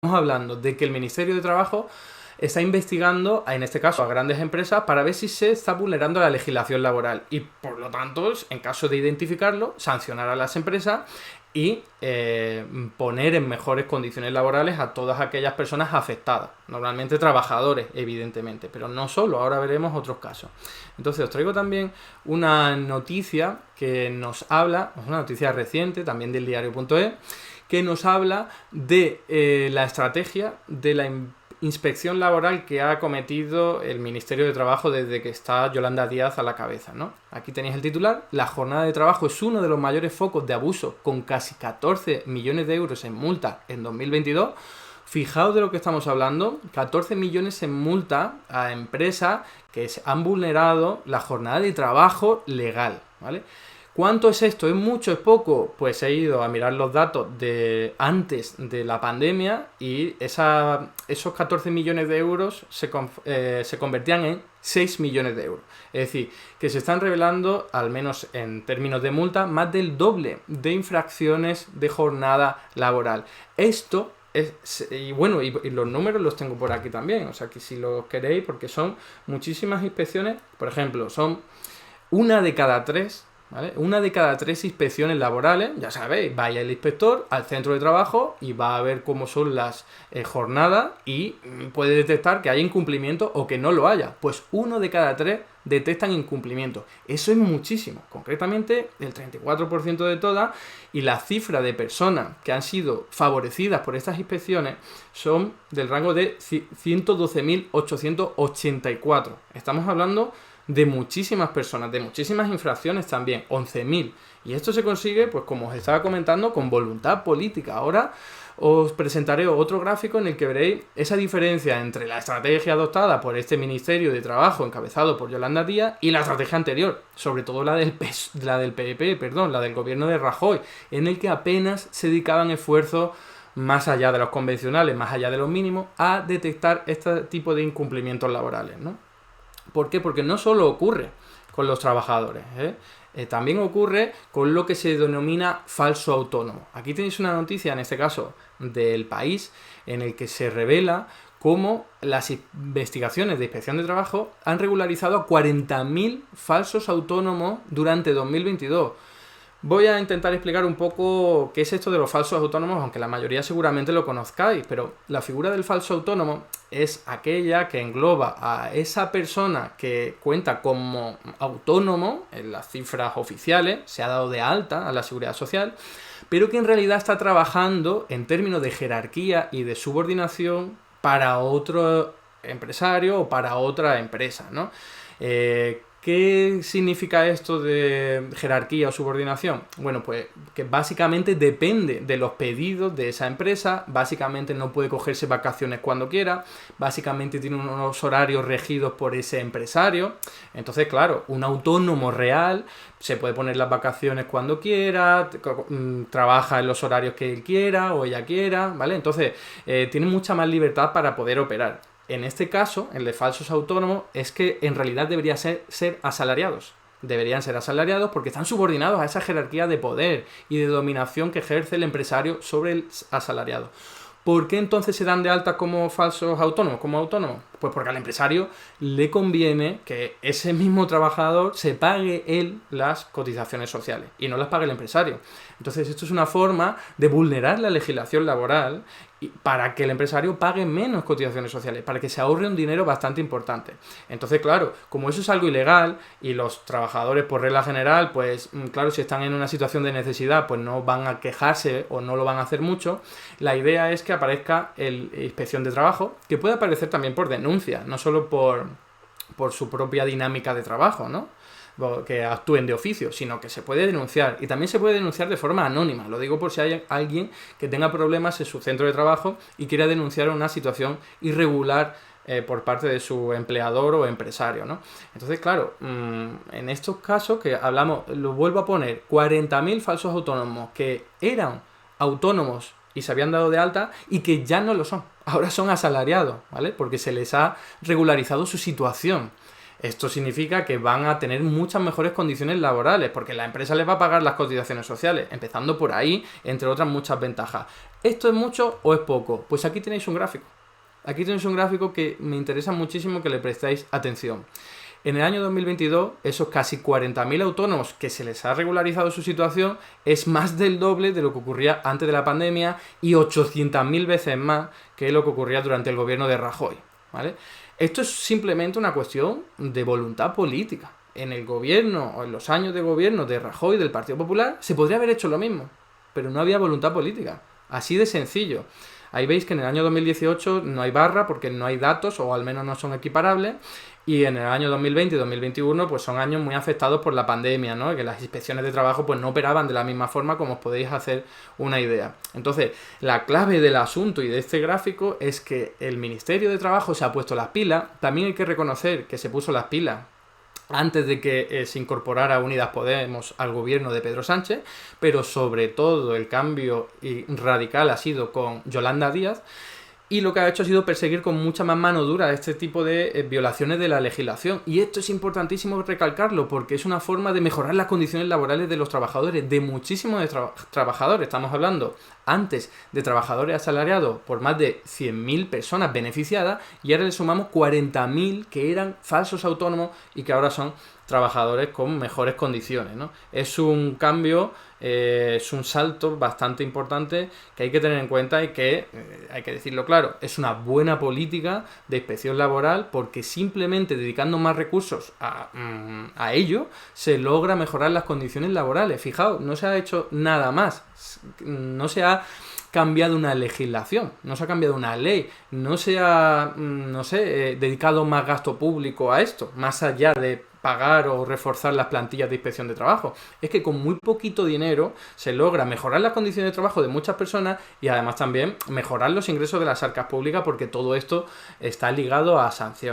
Estamos hablando de que el Ministerio de Trabajo está investigando, en este caso, a grandes empresas para ver si se está vulnerando la legislación laboral y, por lo tanto, en caso de identificarlo, sancionar a las empresas y poner en mejores condiciones laborales a todas aquellas personas afectadas, normalmente trabajadores, evidentemente, pero no solo, ahora veremos otros casos. Entonces os traigo también una noticia que nos habla, es una noticia reciente, también del diario.es, que nos habla de la estrategia de la inspección laboral que ha cometido el Ministerio de Trabajo desde que está Yolanda Díaz a la cabeza, ¿no? Aquí tenéis el titular: la jornada de trabajo es uno de los mayores focos de abuso, con casi 14 millones de euros en multa en 2022. Fijaos de lo que estamos hablando, 14 millones en multa a empresas que han vulnerado la jornada de trabajo legal, ¿vale? ¿Cuánto es esto? ¿Es mucho? ¿Es poco? Pues he ido a mirar los datos de antes de la pandemia y esos 14 millones de euros se convertían en 6 millones de euros. Es decir, que se están revelando, al menos en términos de multa, más del doble de infracciones de jornada laboral. Esto y bueno, y los números los tengo por aquí también, o sea que si los queréis, porque son muchísimas inspecciones. Por ejemplo, son una de cada tres, ¿vale? Una de cada tres inspecciones laborales, ya sabéis, vaya el inspector al centro de trabajo y va a ver cómo son las jornadas y puede detectar que hay incumplimiento o que no lo haya. Pues uno de cada tres detectan incumplimiento. Eso es muchísimo, concretamente el 34% de todas, y la cifra de personas que han sido favorecidas por estas inspecciones son del rango de 112.884. Estamos hablando de muchísimas personas, de muchísimas infracciones también, 11.000. Y esto se consigue, pues como os estaba comentando, con voluntad política. Ahora os presentaré otro gráfico en el que veréis esa diferencia entre la estrategia adoptada por este Ministerio de Trabajo encabezado por Yolanda Díaz y la estrategia anterior, sobre todo la del PP, la del gobierno de Rajoy, en el que apenas se dedicaban esfuerzos más allá de los convencionales, más allá de los mínimos, a detectar este tipo de incumplimientos laborales, ¿no? ¿Por qué? Porque no solo ocurre con los trabajadores, también ocurre con lo que se denomina falso autónomo. Aquí tenéis una noticia, en este caso del País, en el que se revela cómo las investigaciones de inspección de trabajo han regularizado a 40.000 falsos autónomos durante 2022. Voy a intentar explicar un poco qué es esto de los falsos autónomos, aunque la mayoría seguramente lo conozcáis, pero la figura del falso autónomo es aquella que engloba a esa persona que cuenta como autónomo en las cifras oficiales, se ha dado de alta a la Seguridad Social, pero que en realidad está trabajando en términos de jerarquía y de subordinación para otro empresario o para otra empresa, ¿no? ¿Qué significa esto de jerarquía o subordinación? Bueno, pues que básicamente depende de los pedidos de esa empresa, básicamente no puede cogerse vacaciones cuando quiera, básicamente tiene unos horarios regidos por ese empresario. Entonces, claro, un autónomo real se puede poner las vacaciones cuando quiera, trabaja en los horarios que él quiera o ella quiera, ¿vale? Entonces, tiene mucha más libertad para poder operar. En este caso, el de falsos autónomos, es que en realidad deberían ser asalariados. Deberían ser asalariados porque están subordinados a esa jerarquía de poder y de dominación que ejerce el empresario sobre el asalariado. ¿Por qué entonces se dan de alta como falsos autónomos, como autónomos? Pues porque al empresario le conviene que ese mismo trabajador se pague él las cotizaciones sociales y no las pague el empresario. Entonces esto es una forma de vulnerar la legislación laboral para que el empresario pague menos cotizaciones sociales, para que se ahorre un dinero bastante importante. Entonces, claro, como eso es algo ilegal y los trabajadores, por regla general, pues claro, si están en una situación de necesidad, pues no van a quejarse o no lo van a hacer mucho, la idea es que aparezca el inspección de trabajo, que puede aparecer también por denuncia, no solo por su propia dinámica de trabajo, ¿no? Que actúen de oficio, sino que se puede denunciar, y también se puede denunciar de forma anónima. Lo digo por si hay alguien que tenga problemas en su centro de trabajo y quiera denunciar una situación irregular por parte de su empleador o empresario, ¿no? Entonces, claro, en estos casos que hablamos, lo vuelvo a poner, 40.000 falsos autónomos que eran autónomos y se habían dado de alta y que ya no lo son, ahora son asalariados, ¿vale? Porque se les ha regularizado su situación. Esto significa que van a tener muchas mejores condiciones laborales, porque la empresa les va a pagar las cotizaciones sociales, empezando por ahí, entre otras muchas ventajas. ¿Esto es mucho o es poco? Pues aquí tenéis un gráfico. Aquí tenéis un gráfico que me interesa muchísimo que le prestéis atención. En el año 2022, esos casi 40.000 autónomos que se les ha regularizado su situación es más del doble de lo que ocurría antes de la pandemia y 800.000 veces más que lo que ocurría durante el gobierno de Rajoy, ¿vale? Esto es simplemente una cuestión de voluntad política. En el gobierno o en los años de gobierno de Rajoy del Partido Popular se podría haber hecho lo mismo, pero no había voluntad política. Así de sencillo. Ahí veis que en el año 2018 no hay barra porque no hay datos o al menos no son equiparables, y en el año 2020 y 2021 pues son años muy afectados por la pandemia, ¿no? Que las inspecciones de trabajo pues no operaban de la misma forma, como os podéis hacer una idea. Entonces, la clave del asunto y de este gráfico es que el Ministerio de Trabajo se ha puesto las pilas. También hay que reconocer que se puso las pilas antes de que se incorporara Unidas Podemos al gobierno de Pedro Sánchez, pero sobre todo el cambio radical ha sido con Yolanda Díaz, y lo que ha hecho ha sido perseguir con mucha más mano dura este tipo de violaciones de la legislación. Y esto es importantísimo recalcarlo porque es una forma de mejorar las condiciones laborales de los trabajadores, de muchísimos trabajadores. Estamos hablando antes de trabajadores asalariados por más de 100.000 personas beneficiadas, y ahora le sumamos 40.000 que eran falsos autónomos y que ahora son trabajadores con mejores condiciones, ¿no? Es un cambio, es un salto bastante importante que hay que tener en cuenta y que, hay que decirlo claro, es una buena política de inspección laboral porque simplemente dedicando más recursos a ello se logra mejorar las condiciones laborales. Fijaos, no se ha hecho nada más, no se ha cambiado una legislación, no se ha cambiado una ley, no se ha, dedicado más gasto público a esto, más allá de pagar o reforzar las plantillas de inspección de trabajo. Es que con muy poquito dinero se logra mejorar las condiciones de trabajo de muchas personas y además también mejorar los ingresos de las arcas públicas, porque todo esto está ligado a sanciones.